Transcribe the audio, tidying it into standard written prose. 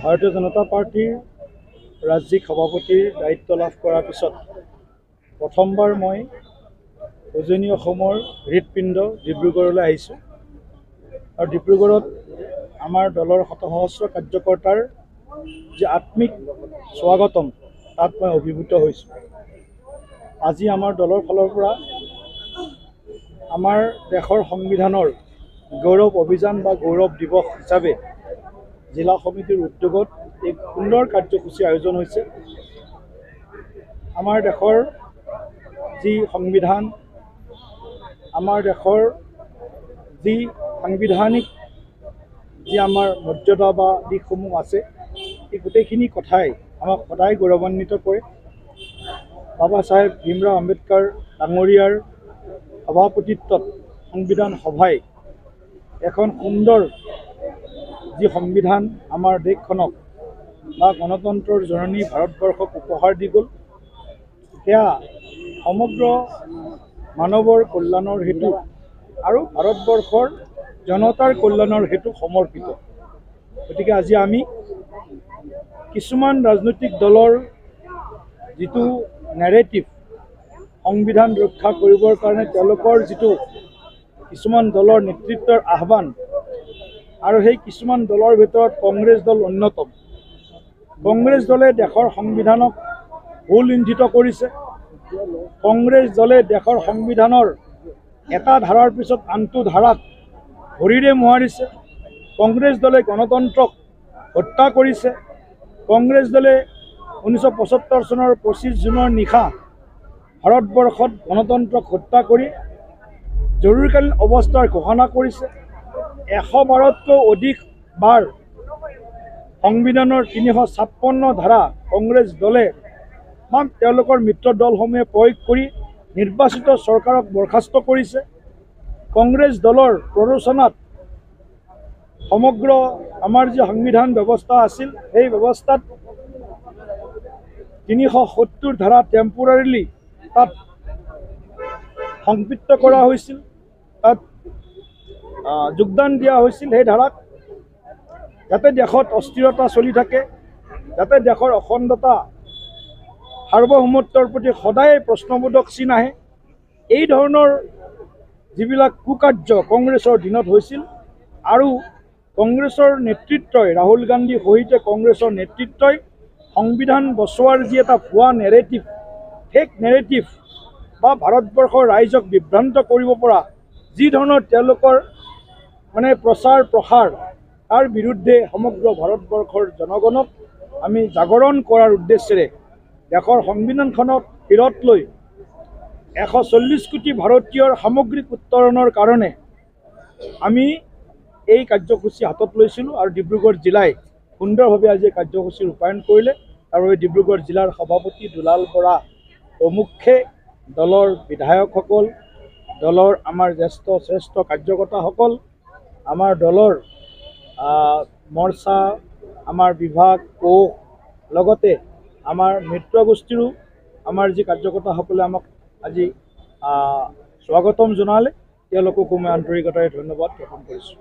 ভাৰতীয় জনতা পাৰ্টিৰ ৰাজ্যিক সভাপতিৰ দায়িত্ব লাভ কৰাৰ পিছত প্ৰথমবাৰ মই উজনি অসমৰ হৃদপিণ্ড ডিব্ৰুগড়লৈ আহিছোঁ আৰু ডিব্ৰুগড়ত আমাৰ দলৰ শতসহস্ৰ কাৰ্যকৰ্তাৰ যে আত্মিক স্বাগতম তাত মই অভিভূত হৈছোঁ। আজি আমাৰ দলৰ ফালৰ পৰা আমাৰ দেশৰ সংবিধানৰ গৌৰৱ অভিযান বা গৌৰৱ দিৱস হিচাপে জিলা সমিতিৰ উদ্যোগত এক সুন্দৰ কাৰ্যসূচী আয়োজন হৈছে। আমাৰ দেশৰ যি সংবিধান, আমাৰ দেশৰ যি সাংবিধানিক যি আমাৰ মৰ্যাদা বা দিশসমূহ আছে, এই গোটেইখিনি কথাই আমাক সদায় গৌৰৱান্বিত কৰে। বাবা চাহেব ভীমৰাও আম্বেদকাৰ ডাঙৰীয়াৰ সভাপতিত্বত সংবিধান সভাই এখন সুন্দৰ যি সংবিধান আমাৰ দেশখনক বা গণতন্ত্ৰৰ জননী ভাৰতবৰ্ষক উপহাৰ দি গ'ল, সেয়া সমগ্ৰ মানৱৰ কল্যাণৰ হেতু আৰু ভাৰতবৰ্ষৰ জনতাৰ কল্যাণৰ হেতু সমৰ্পিত। গতিকে আজি আমি কিছুমান ৰাজনৈতিক দলৰ যিটো নেৰেটিভ সংবিধান ৰক্ষা কৰিবৰ কাৰণে তেওঁলোকৰ যিটো কিছুমান দলৰ নেতৃত্বৰ আহ্বান, আৰু সেই কিছুমান দলৰ ভিতৰত কংগ্ৰেছ দল অন্যতম। কংগ্ৰেছ দলে দেশৰ সংবিধানক ভুলুণ্ঠিত কৰিছে। কংগ্ৰেছ দলে দেশৰ সংবিধানৰ এটা ধাৰাৰ পিছত আনটো ধাৰাক ভৰিৰে মোহাৰিছে। কংগ্ৰেছ দলে গণতন্ত্ৰক হত্যা কৰিছে। কংগ্ৰেছ দলে 1975 চনৰ 25 জুনৰ নিশা ভাৰতবৰ্ষত গণতন্ত্ৰক হত্যা কৰি জৰুৰীকালীন অৱস্থাৰ ঘোষণা কৰিছে। 112তকৈ অধিক বাৰ সংবিধানৰ 356 ধাৰা কংগ্ৰেছ দলে বা তেওঁলোকৰ মিত্ৰ দলসমূহে প্ৰয়োগ কৰি নিৰ্বাচিত চৰকাৰক বৰখাস্ত কৰিছে। কংগ্ৰেছ দলৰ প্ৰৰোচনাত সমগ্ৰ আমাৰ যি সংবিধান ব্যৱস্থা আছিল, সেই ব্যৱস্থাত 370 ধাৰা টেম্পৰাৰীলি তাত সংপৃক্ত কৰা হৈছিল, তাত যোগদান দিয়া হৈছিল। সেই ধাৰাক যাতে দেশত অস্থিৰতা চলি থাকে, যাতে দেশৰ অখণ্ডতা সাৰ্বভৌমত্বৰ প্ৰতি সদায় প্ৰশ্নবোধক চিন আহে, এই ধৰণৰ যিবিলাক কুকাৰ্য কংগ্ৰেছৰ দিনত হৈছিল আৰু কংগ্ৰেছৰ নেতৃত্বই ৰাহুল গান্ধী সহিতে কংগ্ৰেছৰ নেতৃত্বই সংবিধান বচোৱাৰ যি এটা ভুৱা নেৰেটিভ, ফেক নেৰেটিভ বা ভাৰতবৰ্ষৰ ৰাইজক বিভ্ৰান্ত কৰিব পৰা যি ধৰণৰ তেওঁলোকৰ প্ৰচাৰ প্ৰসাৰ, তাৰ বিৰুদ্ধে সমগ্ৰ ভাৰতবৰ্ষৰ জনগণক আমি জাগৰণ কৰাৰ উদ্দেশ্যেৰে দেশৰ সংবিধানখনক শিৰত লৈ 140 কোটি ভাৰতীয়ৰ সামগ্ৰিক উত্তৰণৰ কাৰণে আমি এই কাৰ্যসূচী হাতত লৈছিলোঁ আৰু ডিব্ৰুগড় জিলাই সুন্দৰভাৱে আজি কাৰ্যসূচী ৰূপায়ণ কৰিলে। আৰু এই ডিব্ৰুগড় জিলাৰ সভাপতি দুলাল বৰা প্ৰমুখ্যে দলৰ বিধায়কসকল, দলৰ আমাৰ শ্ৰেষ্ঠ কাৰ্যকৰ্তাসকল, আমাৰ দলৰ মৰ্চা, আমাৰ বিভাগ, কোষ, লগতে আমাৰ মিত্ৰ গোষ্ঠীৰো আমাৰ যি কাৰ্যকৰ্তাসকলে আমাক আজি স্বাগতম জনালে, তেওঁলোককো মই আন্তৰিকতাৰে ধন্যবাদ জ্ঞাপন কৰিছোঁ।